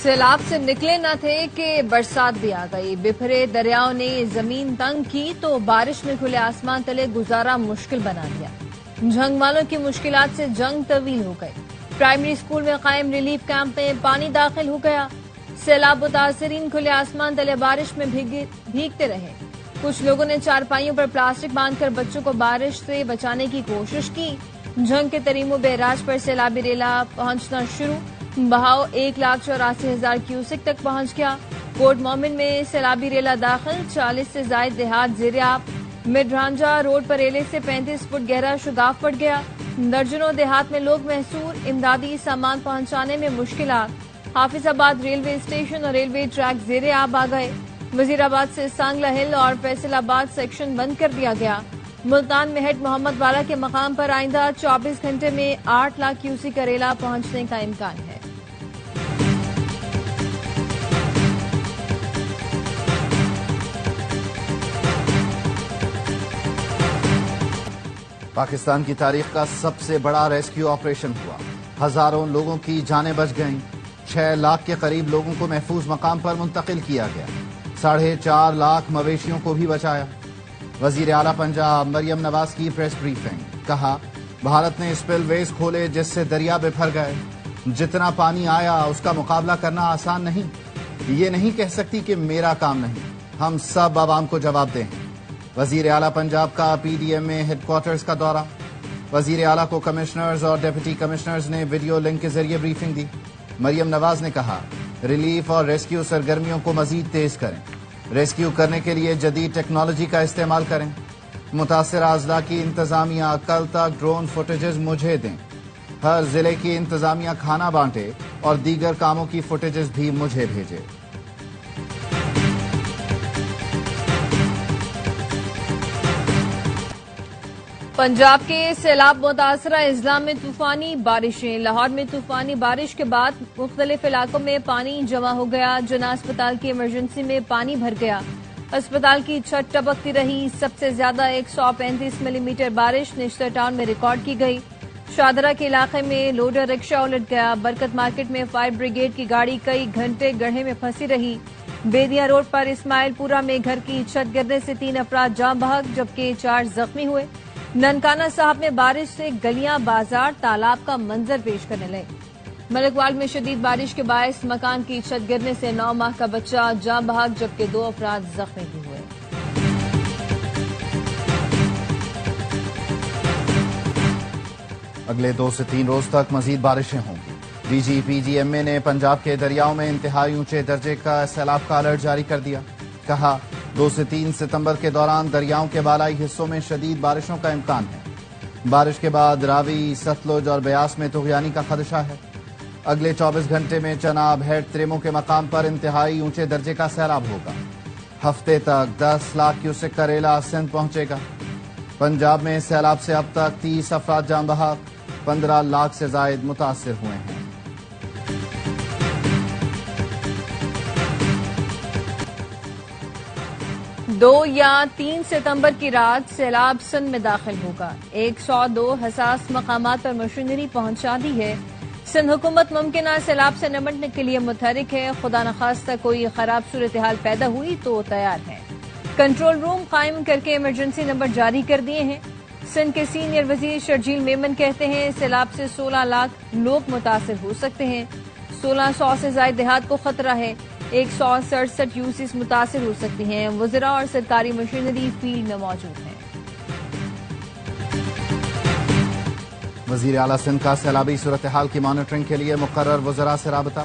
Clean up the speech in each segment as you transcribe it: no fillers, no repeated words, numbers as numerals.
سیلاب سے نکلے نہ تھے کہ برسات بھی آ گئی. بپھرے دریاؤں نے زمین تنگ کی تو بارش میں کھلے آسمان تلے گزارا مشکل بنا دیا. جنگ والوں کی مشکلات سے جنگ طویل ہو گئی. پرائمری اسکول میں قائم ریلیف کیمپ میں پانی داخل ہو گیا. سیلاب متاثرین کھلے آسمان تلے بارش میں بھیگتے رہے. کچھ لوگوں نے چارپائیوں پر پلاسٹک باندھ کر بچوں کو بارش سے بچانے کی کوشش کی. جنگ کے تریم بیراج پر سیلابی ریلا پہنچنا شروع. بہاؤ 1,84,000 کیوسک تک پہنچ گیا. کوٹ مومن میں سیلابی ریلا داخل. 40 سے زائد دیہات زیر آب. مڈ رانجا روڈ پر ریلے سے 35 فٹ گہرا شگاف پڑ گیا. درجنوں دیہات میں لوگ محصور. امدادی سامان پہنچانے میں مشکلات. حافظ آباد ریلوے اسٹیشن اور ریلوے ٹریک زیر آب آ گئے. وزیر آباد سے سانگلہ ہل اور فیصل آباد سیکشن بند کر دیا گیا. ملتان میں ہیڈ محمد والا کے مقام پر آئندہ 24 گھنٹے میں 8 لاکھ کیوسک کا ریلا پہنچنے کا امکان ہے. پاکستان کی تاریخ کا سب سے بڑا ریسکیو آپریشن ہوا. ہزاروں لوگوں کی جانیں بچ گئیں. 6 لاکھ کے قریب لوگوں کو محفوظ مقام پر منتقل کیا گیا. 4.5 لاکھ مویشیوں کو بھی بچایا. وزیر اعلیٰ پنجاب مریم نواز کی پریس بریفنگ. کہا بھارت نے اسپل ویز کھولے جس سے دریا بکھر گئے. جتنا پانی آیا اس کا مقابلہ کرنا آسان نہیں. یہ نہیں کہہ سکتی کہ میرا کام نہیں. ہم سب عوام کو جواب دیں. وزیر اعلیٰ پنجاب کا پی ڈی ایم میں ہیڈ کوارٹرز کا دورہ. وزیر اعلیٰ کو کمشنرز اور ڈپٹی کمشنرز نے ویڈیو لنک کے ذریعے بریفنگ دی. مریم نواز نے کہا ریلیف اور ریسکیو سرگرمیوں کو مزید تیز کریں. ریسکیو کرنے کے لیے جدید ٹیکنالوجی کا استعمال کریں. متاثرہ اضلاع کی انتظامیہ کل تک ڈرون فوٹیجز مجھے دیں. ہر ضلع کی انتظامیہ کھانا بانٹے اور دیگر کاموں کی فوٹیجز بھی مجھے بھیجے. پنجاب کے سیلاب متاثرہ اضلاع میں طوفانی بارشیں. لاہور میں طوفانی بارش کے بعد مختلف علاقوں میں پانی جمع ہو گیا. جناح اسپتال کی ایمرجنسی میں پانی بھر گیا. اسپتال کی چھت ٹپکتی رہی. سب سے زیادہ 135 ملی میٹر بارش نشتر ٹاؤن میں ریکارڈ کی گئی. شادرہ کے علاقے میں لوڈر رکشہ الٹ گیا. برکت مارکیٹ میں فائر بریگیڈ کی گاڑی کئی گھنٹے گڑھے میں پھنسی رہی. بیدیا روڈ پر اسماعیل پورہ میں گھر کی چھت گرنے سے 3 افراد جاں بحق جبکہ 4 زخمی ہوئے. ننکانہ صاحب میں بارش سے گلیاں بازار تالاب کا منظر پیش کرنے لگے. ملکوال میں شدید بارش کے باعث مکان کی چھت گرنے سے 9 ماہ کا بچہ جاں بحق جبکہ 2 افراد زخمی بھی ہوئے. اگلے 2 سے 3 روز تک مزید بارشیں ہوں گی. ڈی جی پی جی ایم اے نے پنجاب کے دریاؤں میں انتہائی اونچے درجے کا سیلاب کا الرٹ جاری کر دیا. کہا 2 سے 3 ستمبر کے دوران دریاؤں کے بالائی حصوں میں شدید بارشوں کا امکان ہے. بارش کے بعد راوی، ستلج اور بیاس میں طغیانی کا خدشہ ہے. اگلے 24 گھنٹے میں چناب ہیڈ تریمو کے مقام پر انتہائی اونچے درجے کا سیلاب ہوگا. ہفتے تک 10 لاکھ کیوسک کا ریلا سندھ پہنچے گا. پنجاب میں سیلاب سے اب تک 30 افراد جاں بحق، 15 لاکھ سے زائد متاثر ہوئے ہیں. دو یا 3 ستمبر کی رات سیلاب سندھ میں داخل ہوگا. 102 حساس مقامات پر مشینری پہنچا دی ہے. سندھ حکومت ممکنہ سیلاب سے نمٹنے کے لیے متحرک ہے. خدا نخواستہ کوئی خراب صورتحال پیدا ہوئی تو تیار ہے. کنٹرول روم قائم کر کے ایمرجنسی نمبر جاری کر دیے ہیں. سندھ کے سینئر وزیر شرجیل میمن کہتے ہیں سیلاب سے 16 لاکھ لوگ متاثر ہو سکتے ہیں. 1600 سے زائد دیہات کو خطرہ ہے. 167 یوسیز متاثر ہو سکتی ہیں. وزراء اور سرکاری مشینری فیلڈ میں موجود ہیں. وزیر اعلیٰ سندھ کا سیلابی صورتحال کی مانیٹرنگ کے لیے مقرر وزراء سے رابطہ.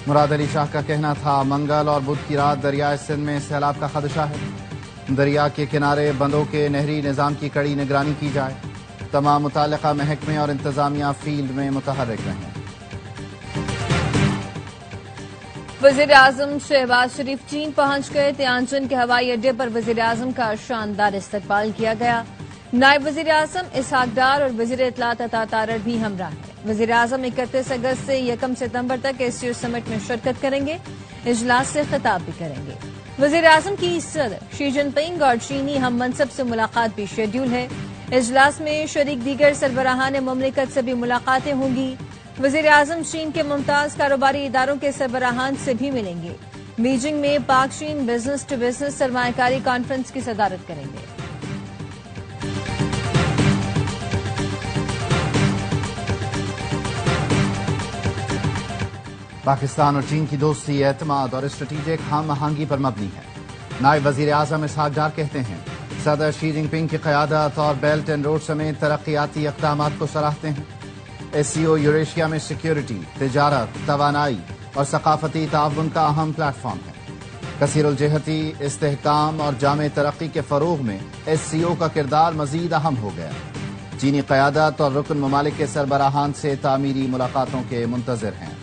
مراد علی شاہ کا کہنا تھا منگل اور بدھ کی رات دریائے سندھ میں سیلاب کا خدشہ ہے. دریا کے کنارے بندوں کے نہری نظام کی کڑی نگرانی کی جائے. تمام متعلقہ محکمے اور انتظامیہ فیلڈ میں متحرک رہیں. وزیر اعظم شہباز شریف چین پہنچ گئے. تیانجن کے ہوائی اڈے پر وزیر اعظم کا شاندار استقبال کیا گیا. نائب وزیر اعظم اسحاق ڈار اور وزیر اطلاعات عطا تارڑ بھی ہمراہ ہیں. وزیر اعظم 31 اگست سے 1 ستمبر تک ایسیو سمٹ میں شرکت کریں گے. اجلاس سے خطاب بھی کریں گے. وزیر اعظم کی صدر شی جن پنگ اور چینی ہم منصب سے ملاقات بھی شیڈول ہے. اجلاس میں شریک دیگر سربراہان مملکت سے بھی ملاقاتیں ہوں گی. وزیر اعظم چین کے ممتاز کاروباری اداروں کے سربراہان سے بھی ملیں گے۔ بیجنگ میں پاک چین بزنس ٹو بزنس سرمایہ کاری کانفرنس کی صدارت کریں گے۔ پاکستان اور چین کی دوستی اعتماد اور اسٹریٹجک ہم آہنگی پر مبنی ہے۔ نائب وزیر اعظم اسحاق ڈار کہتے ہیں صدر شی جن پنگ کی قیادت اور بیلٹ اینڈ روڈ سمیت ترقیاتی اقدامات کو سراہتے ہیں۔ SCO یوریشیا میں سیکیورٹی، تجارت، توانائی اور ثقافتی تعاون کا اہم پلیٹ فارم ہے۔ کثیر الجہتی استحکام اور جامع ترقی کے فروغ میں SCO کا کردار مزید اہم ہو گیا۔ چینی قیادت اور رکن ممالک کے سربراہان سے تعمیری ملاقاتوں کے منتظر ہیں۔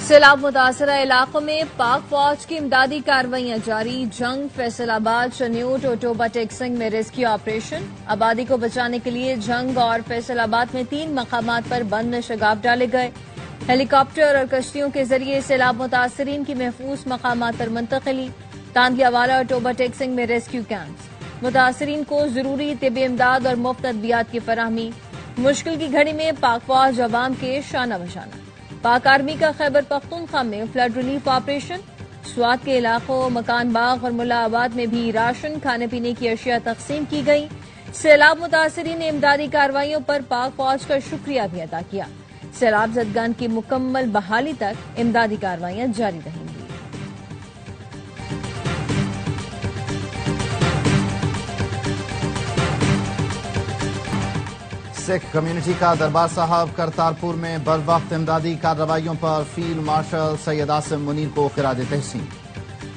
سیلاب متاثرہ علاقوں میں پاک فوج کی امدادی کارروائیاں جاری۔ جنگ، فیصل آباد، چنیوٹ اور ٹوبا ٹیکسنگ میں ریسکیو آپریشن۔ آبادی کو بچانے کے لیے جنگ اور فیصل آباد میں 3 مقامات پر بند نشگاف ڈالے گئے۔ ہیلی کاپٹر اور کشتیوں کے ذریعے سیلاب متاثرین کی محفوظ مقامات پر منتقلی۔ تاندیا والا اور ٹوبا ٹیکسنگ میں ریسکیو کیمپس۔ متاثرین کو ضروری طبی امداد اور مفت ادویات کی فراہمی۔ مشکل کی گھڑی میں پاک فوج عوام کے شانہ بشانہ۔ پاک آرمی کا خیبر پختونخوا میں فلڈ ریلیف آپریشن۔ سوات کے علاقوں مکان باغ اور ملا آباد میں بھی راشن، کھانے پینے کی اشیاء تقسیم کی گئی۔ سیلاب متاثرین نے امدادی کارروائیوں پر پاک فوج کا شکریہ بھی ادا کیا۔ سیلاب زدگان کی مکمل بحالی تک امدادی کارروائیاں جاری رہیں گی۔ سکھ کمیونٹی کا دربار صاحب کرتارپور میں بر وقت امدادی کارروائیوں پر فیلڈ مارشل سید عاصم منیر کو خراج تحسین۔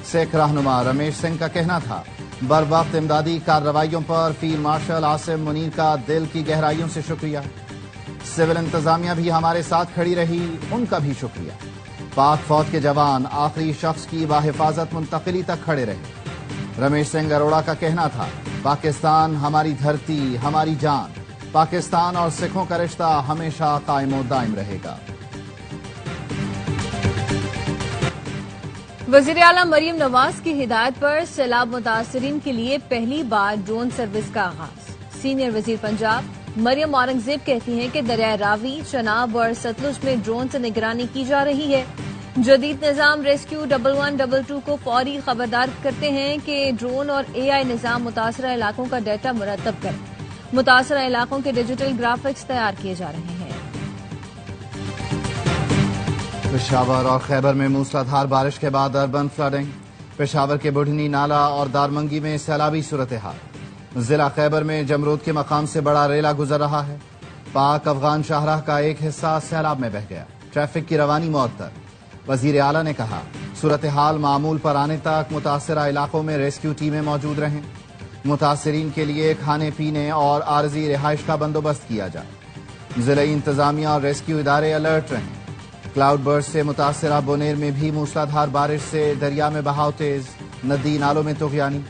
سکھ رہنما رمیش سنگھ کا کہنا تھا بر وقت امدادی کارروائیوں پر فیلڈ مارشل عاصم منیر کا دل کی گہرائیوں سے شکریہ۔ سول انتظامیہ بھی ہمارے ساتھ کھڑی رہی، ان کا بھی شکریہ۔ پاک فوج کے جوان آخری شخص کی باحفاظت منتقلی تک کھڑے رہے۔ رمیش سنگھ اروڑا کا کہنا تھا پاکستان ہماری دھرتی، ہماری جان۔ پاکستان اور سکھوں کا رشتہ ہمیشہ قائم و دائم رہے گا۔ وزیر اعلیٰ مریم نواز کی ہدایت پر سیلاب متاثرین کے لیے پہلی بار ڈرون سروس کا آغاز۔ سینئر وزیر پنجاب مریم اورنگزیب کہتی ہیں کہ دریائے راوی، چناب اور ستلج میں ڈرون سے نگرانی کی جا رہی ہے۔ جدید نظام ریسکیو 1112 کو فوری خبردار کرتے ہیں کہ ڈرون اور AI نظام متاثرہ علاقوں کا ڈیٹا مرتب کریں۔ متاثرہ علاقوں کے ڈیجیٹل گرافکس تیار کیے جا رہے ہیں۔ پشاور اور خیبر میں موسلادھار بارش کے بعد اربن فلڈنگ۔ پشاور کے بڑھنی نالہ اور دارمنگی میں سیلابی صورتحال۔ ضلع خیبر میں جمرود کے مقام سے بڑا ریلا گزر رہا ہے۔ پاک افغان شاہراہ کا ایک حصہ سیلاب میں بہہ گیا۔ ٹریفک کی روانی معطل۔ وزیر اعلیٰ نے کہا صورتحال معمول پر آنے تک متاثرہ علاقوں میں ریسکیو ٹیمیں موجود رہیں۔ متاثرین کے لیے کھانے پینے اور عارضی رہائش کا بندوبست کیا جائے۔ ضلعی انتظامیہ اور ریسکیو ادارے الرٹ رہیں۔ کلاؤڈ برسٹ سے متاثرہ بونیر میں بھی موسلادھار بارش سے دریا میں بہاؤ تیز، ندی نالوں میں طغیانی۔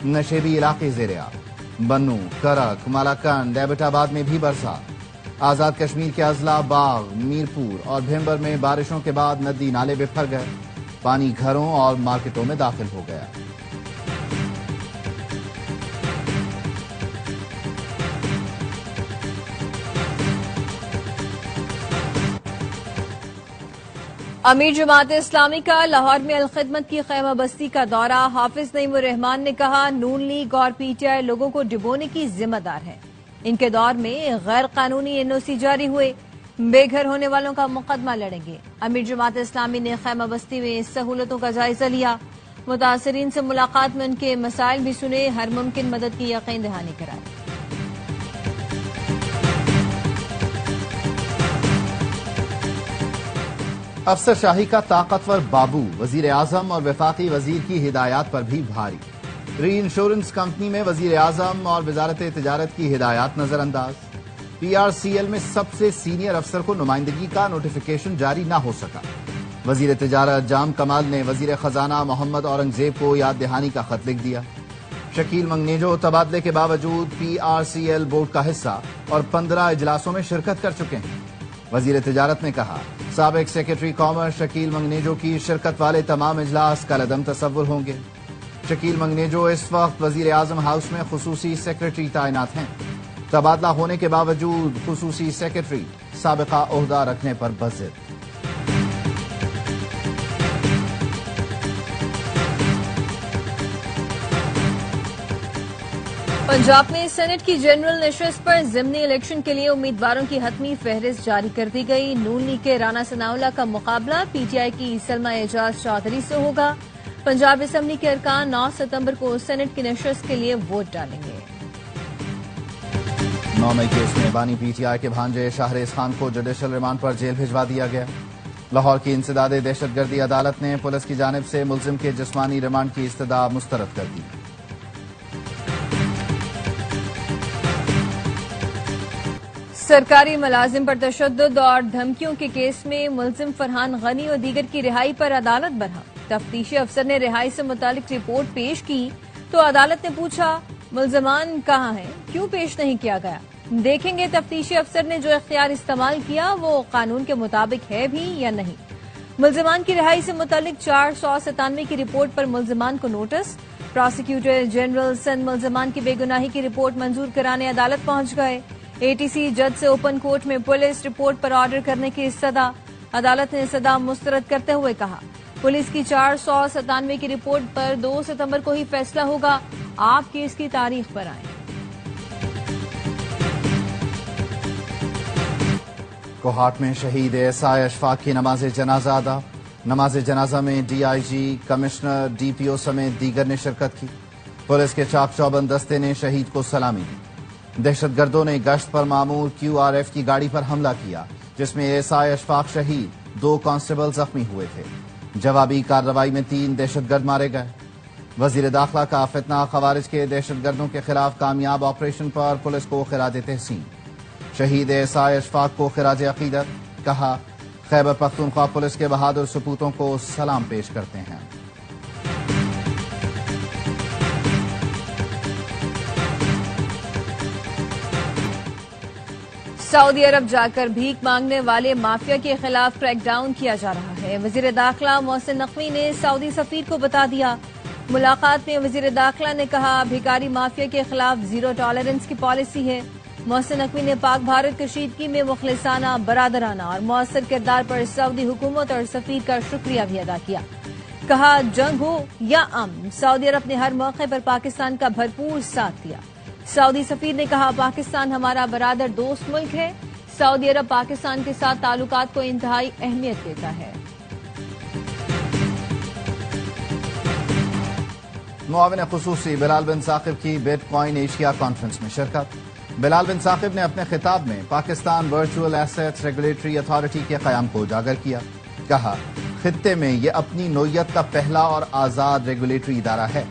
نشیبی علاقے زیر آب۔ بنو، کرک، مالاکنڈ، ایبٹ آباد میں بھی برسات۔ آزاد کشمیر کے اضلاع باغ، میرپور اور بھیمبر میں بارشوں کے بعد ندی نالے بکھر گئے۔ پانی گھروں اور مارکیٹوں میں داخل ہو گیا۔ امیر جماعت اسلامی کا لاہور میں الخدمت کی خیمہ بستی کا دورہ۔ حافظ نعیم الرحمان نے کہا نون لیگ اور PTI لوگوں کو ڈبونے کی ذمہ دار ہے۔ ان کے دور میں غیر قانونی NOC جاری ہوئے، بے گھر ہونے والوں کا مقدمہ لڑیں گے۔ امیر جماعت اسلامی نے خیمہ بستی میں سہولتوں کا جائزہ لیا، متاثرین سے ملاقات میں ان کے مسائل بھی سنے، ہر ممکن مدد کی یقین دہانی کرائی۔ افسر شاہی کا طاقتور بابو وزیر اعظم اور وفاقی وزیر کی ہدایات پر بھی بھاری۔ ری انشورنس کمپنی میں وزیر اعظم اور وزارت تجارت کی ہدایات نظر انداز۔ PRCL میں سب سے سینئر افسر کو نمائندگی کا نوٹیفیکیشن جاری نہ ہو سکا۔ وزیر تجارت جام کمال نے وزیر خزانہ محمد اورنگزیب کو یاد دہانی کا خط لکھ دیا۔ شکیل منگنیجو تبادلے کے باوجود PRCL بورڈ کا حصہ اور 15 اجلاسوں میں شرکت کر چکے ہیں۔ وزیر تجارت نے کہا سابق سیکرٹری کامرس شکیل منگنیجو کی شرکت والے تمام اجلاس کالعدم تصور ہوں گے۔ شکیل منگنیجو اس وقت وزیر اعظم ہاؤس میں خصوصی سیکرٹری تعینات ہیں۔ تبادلہ ہونے کے باوجود خصوصی سیکرٹری سابقہ عہدہ رکھنے پر بضد۔ پنجاب میں سینٹ کی جنرل نشست پر ضمنی الیکشن کے لیے امیدواروں کی حتمی فہرست جاری کر دی گئی۔ نون لیگ کے رانا ثناءاللہ کا مقابلہ پی ٹی آئی کی سلمہ اعجاز چودھری سے ہوگا۔ پنجاب اسمبلی کے ارکان 9 ستمبر کو سینٹ کی نشست کے لیے ووٹ ڈالیں گے۔ 9 مئی کیس میں بانی پی ٹی آئی کے بھانجے شاہریز خان کو جوڈیشل ریمانڈ پر جیل بھجوا دیا گیا۔ لاہور کی انسداد دہشت گردی عدالت نے پولیس کی جانب سے ملزم کے جسمانی ریمانڈ کی استدعا مسترد کر دی۔ سرکاری ملازم پر تشدد اور دھمکیوں کے کیس میں ملزم فرحان غنی اور دیگر کی رہائی پر عدالت برہم۔ تفتیشی افسر نے رہائی سے متعلق رپورٹ پیش کی تو عدالت نے پوچھا ملزمان کہاں ہیں، کیوں پیش نہیں کیا گیا؟ دیکھیں گے تفتیشی افسر نے جو اختیار استعمال کیا وہ قانون کے مطابق ہے بھی یا نہیں۔ ملزمان کی رہائی سے متعلق 497 کی رپورٹ پر ملزمان کو نوٹس۔ پراسیکیوٹر جنرل سندھ ملزمان کی بے گناہی کی رپورٹ منظور کرانے عدالت پہنچ گئے۔ اے ٹی سی جج سے اوپن کورٹ میں پولیس رپورٹ پر آرڈر کرنے کی استدعا۔ عدالت نے استدعا مسترد کرتے ہوئے کہا پولیس کی 497 کی رپورٹ پر 2 ستمبر کو ہی فیصلہ ہوگا، آپ کیس کی تاریخ پر آئیں۔ کوہاٹ میں شہید ایسائی اشفاق کی نماز جنازہ ادا۔ نماز جنازہ میں D I G, commissioner, D P O سمیت دیگر نے شرکت کی۔ پولیس کے چاق چوبند دستے نے شہید کو سلامی دی۔ دہشت گردوں نے گشت پر مامور کیو آر ایف کی گاڑی پر حملہ کیا جس میں ایسائی اشفاق شہید، 2 کانسٹیبل زخمی ہوئے تھے۔ جوابی کارروائی میں 3 دہشت گرد مارے گئے۔ وزیر داخلہ کا فتنہ خوارج کے دہشت گردوں کے خلاف کامیاب آپریشن پر پولیس کو خراج تحسین۔ شہید ایسائی اشفاق کو خراج عقیدت، کہا خیبر پختونخوا پولیس کے بہادر سپوتوں کو سلام پیش کرتے ہیں۔ سعودی عرب جا کر بھیک مانگنے والے مافیا کے خلاف کریک ڈاؤن کیا جا رہا ہے۔ وزیر داخلہ محسن نقوی نے سعودی سفیر کو بتا دیا۔ ملاقات میں وزیر داخلہ نے کہا بھکاری مافیا کے خلاف زیرو ٹالرنس کی پالیسی ہے۔ محسن نقوی نے پاک بھارت کشیدگی میں مخلصانہ، برادرانہ اور مؤثر کردار پر سعودی حکومت اور سفیر کا شکریہ بھی ادا کیا۔ کہا جنگ ہو یا امن، سعودی عرب نے ہر موقع پر پاکستان کا بھرپور ساتھ دیا۔ سعودی سفیر نے کہا پاکستان ہمارا برادر دوست ملک ہے۔ سعودی عرب پاکستان کے ساتھ تعلقات کو انتہائی اہمیت دیتا ہے۔ معاون خصوصی بلال بن ثاقب کی بٹ کوائن ایشیا کانفرنس میں شرکت۔ بلال بن ثاقب نے اپنے خطاب میں Pakistan virtual assets regulatory authority کے قیام کو اجاگر کیا۔ کہا خطے میں یہ اپنی نوعیت کا پہلا اور آزاد ریگولیٹری ادارہ ہے۔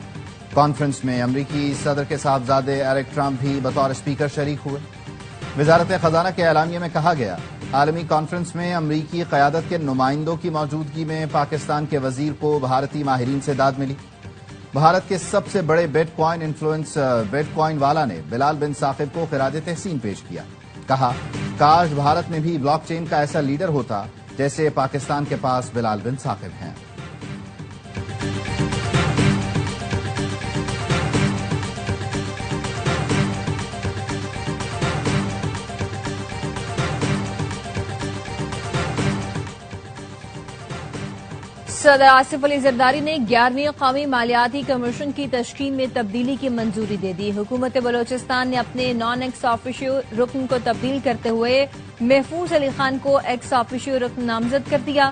کانفرنس میں امریکی صدر کے صاحبزادے ایرک ٹرمپ بھی بطور اسپیکر شریک ہوئے۔ وزارت خزانہ کے اعلامیے میں کہا گیا عالمی کانفرنس میں امریکی قیادت کے نمائندوں کی موجودگی میں پاکستان کے وزیر کو بھارتی ماہرین سے داد ملی۔ بھارت کے سب سے بڑے بٹ کوائن والا نے بلال بن ثاقب کو خراج تحسین پیش کیا۔ کہا کاش بھارت میں بھی بلاک چین کا ایسا لیڈر ہوتا جیسے پاکستان کے پاس بلال بن ثاقب ہیں۔ صدر آصف علی زرداری نے 11ویں قومی مالیاتی کمیشن کی تشکیل میں تبدیلی کی منظوری دے دی۔ حکومت بلوچستان نے اپنے نان ایکس آفیشیو رکن کو تبدیل کرتے ہوئے محفوظ علی خان کو ایکس آفیشیو رکن نامزد کر دیا۔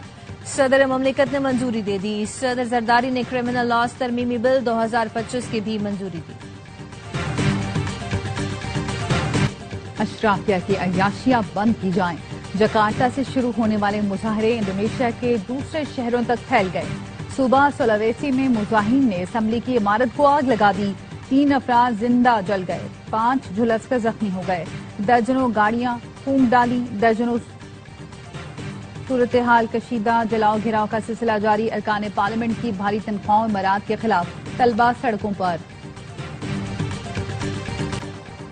صدر مملکت نے منظوری دے دی۔ صدر زرداری نے کرمنل لاز ترمیمی بل 2025 کی بھی منظوری دی۔ اشرافیہ کی عیاشیاں بند کی جائیں۔ جکارتا سے شروع ہونے والے مظاہرے انڈونیشیا کے دوسرے شہروں تک پھیل گئے۔ صوبہ سولاویسی میں مظاہرین نے اسمبلی کی عمارت کو آگ لگا دی۔ 3 افراد زندہ جل گئے، 5 جھلس کر زخمی ہو گئے، درجنوں گاڑیاں پھونک ڈالی، درجنوں صورتحال کشیدہ۔ جلاؤ گھیراؤ کا سلسلہ جاری۔ ارکان پارلیمنٹ کی بھاری تنخواہوں امارات کے خلاف، طلبہ سڑکوں پر۔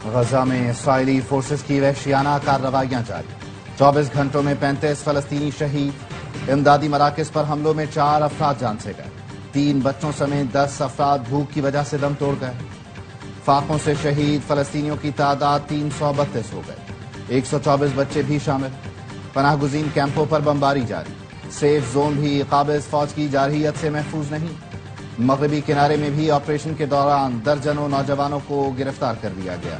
غزہ میں اسرائیلی فورسز کی وحشیانہ کارروائیاں جاری۔ 24 گھنٹوں میں 35 فلسطینی شہید۔ امدادی مراکز پر حملوں میں 4 افراد جان سے گئے۔ 3 بچوں سمیت 10 افراد بھوک کی وجہ سے دم توڑ گئے۔ فاقوں سے شہید فلسطینیوں کی تعداد 332 ہو گئے، 124 بچے بھی شامل۔ پناہ گزین کیمپوں پر بمباری جاری، سیف زون بھی قابض، فوج کی جارحیت سے محفوظ نہیں۔ مغربی کنارے میں بھی آپریشن کے دوران درجنوں نوجوانوں کو گرفتار کر لیا گیا۔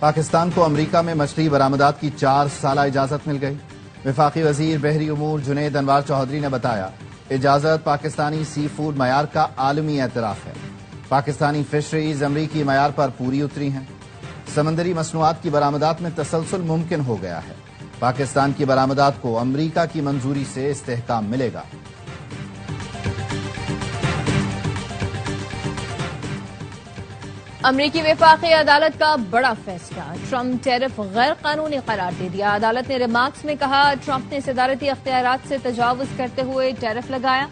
پاکستان کو امریکہ میں مچھلی برآمدات کی 4 سالہ اجازت مل گئی۔ وفاقی وزیر بحری امور جنید انوار چودھری نے بتایا، اجازت پاکستانی سی فوڈ معیار کا عالمی اعتراف ہے۔ پاکستانی فشریز امریکی معیار پر پوری اتری ہیں۔ سمندری مصنوعات کی برآمدات میں تسلسل ممکن ہو گیا ہے۔ پاکستان کی برآمدات کو امریکہ کی منظوری سے استحکام ملے گا۔ امریکی وفاقی عدالت کا بڑا فیصلہ، ٹرمپ ٹیرف غیر قانونی قرار دے دیا۔ عدالت نے ریمارکس میں کہا، ٹرمپ نے صدارتی اختیارات سے تجاوز کرتے ہوئے ٹیرف لگایا۔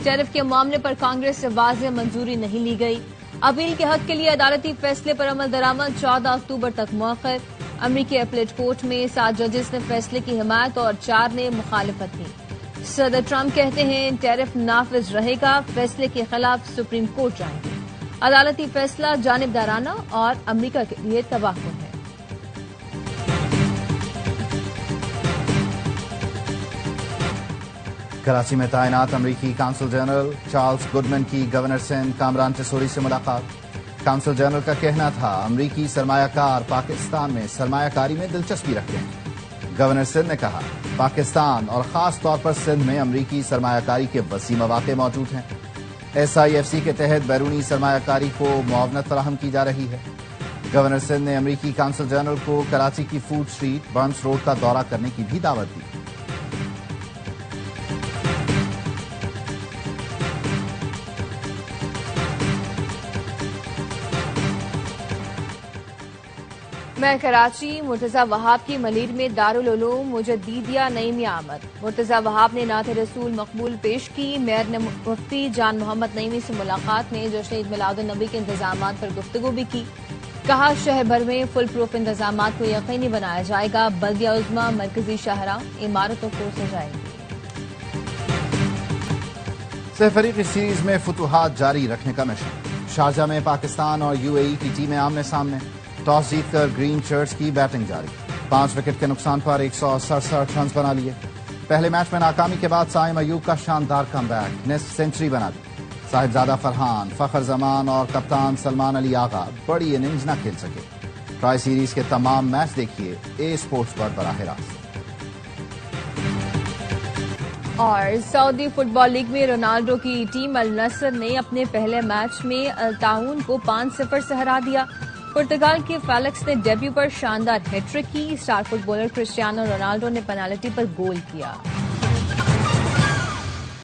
ٹیرف کے معاملے پر کانگریس سے واضح منظوری نہیں لی گئی۔ اپیل کے حق کے لیے عدالتی فیصلے پر عمل درآمد 14 اکتوبر تک مؤخر۔ امریکی اپیلیٹ کورٹ میں 7 ججز نے فیصلے کی حمایت اور 4 نے مخالفت کی۔ صدر ٹرمپ کہتے ہیں ٹیرف نافذ رہے گا، فیصلے کے خلاف سپریم کورٹ جائیں گے۔ عدالتی فیصلہ جانبدارانہ اور امریکہ کے لیے تباہ کن ہے۔ کراچی میں تعینات امریکی کونسل جنرل چارلس گڈمن کی گورنر سندھ کامران ٹیسوری سے ملاقات۔ کونسل جنرل کا کہنا تھا، امریکی سرمایہ کار پاکستان میں سرمایہ کاری میں دلچسپی رکھتے ہیں۔ گورنر سندھ نے کہا، پاکستان اور خاص طور پر سندھ میں امریکی سرمایہ کاری کے وسیع مواقع موجود ہیں۔ SIFC کے تحت بیرونی سرمایہ کاری کو معاونت فراہم کی جا رہی ہے۔ گورنر سندھ نے امریکی کونسل جنرل کو کراچی کی فوڈ اسٹریٹ برنس روڈ کا دورہ کرنے کی بھی دعوت دی۔ میں کراچی، مرتضی وہاب کی ملیر میں دارالعلوم مجددیہ نعیمی آمد۔ مرتضی وہاب نے نعت رسول مقبول پیش کی۔ میئر نے مفتی جان محمد نعیمی سے ملاقات میں جشن عید میلاد النبی کے انتظامات پر گفتگو بھی کی۔ کہا، شہر بھر میں فل پروف انتظامات کو یقینی بنایا جائے گا۔ بلدیہ عظمیٰ مرکزی شاہراہ عمارتوں کو سجائیں گی۔ سہ فریقی سیریز میں فتوحات جاری رکھنے کا مشن۔ شارجہ میں پاکستان اور UAE کی ٹیمیں آمنے سامنے۔ ٹاس جیت کر گرین شرٹس کی بیٹنگ جاری، 5 وکٹ کے نقصان پر 167 رنز بنا لیے۔ پہلے میچ میں ناکامی کے بعد سائم ایوب کا شاندار کم بیک، نصف سینچری بنا دی۔ صاحبزادہ فرحان، فخر زمان اور کپتان سلمان علی آغا بڑی اننگز نہ کھیل سکے۔ ٹرائی سیریز کے تمام میچ دیکھیے اے اسپورٹس پر براہ راست۔ اور سعودی فٹ بال لیگ میں رونالڈو کی ٹیم النصر نے اپنے پہلے میچ میں التعاون کو 5-0 سے ہرا دیا۔ پرتگال کے فیلکس نے ڈیبیو پر شاندار ہیٹ ٹرک کی۔ Star footballer Cristiano Ronaldo نے پینالٹی پر گول کیا۔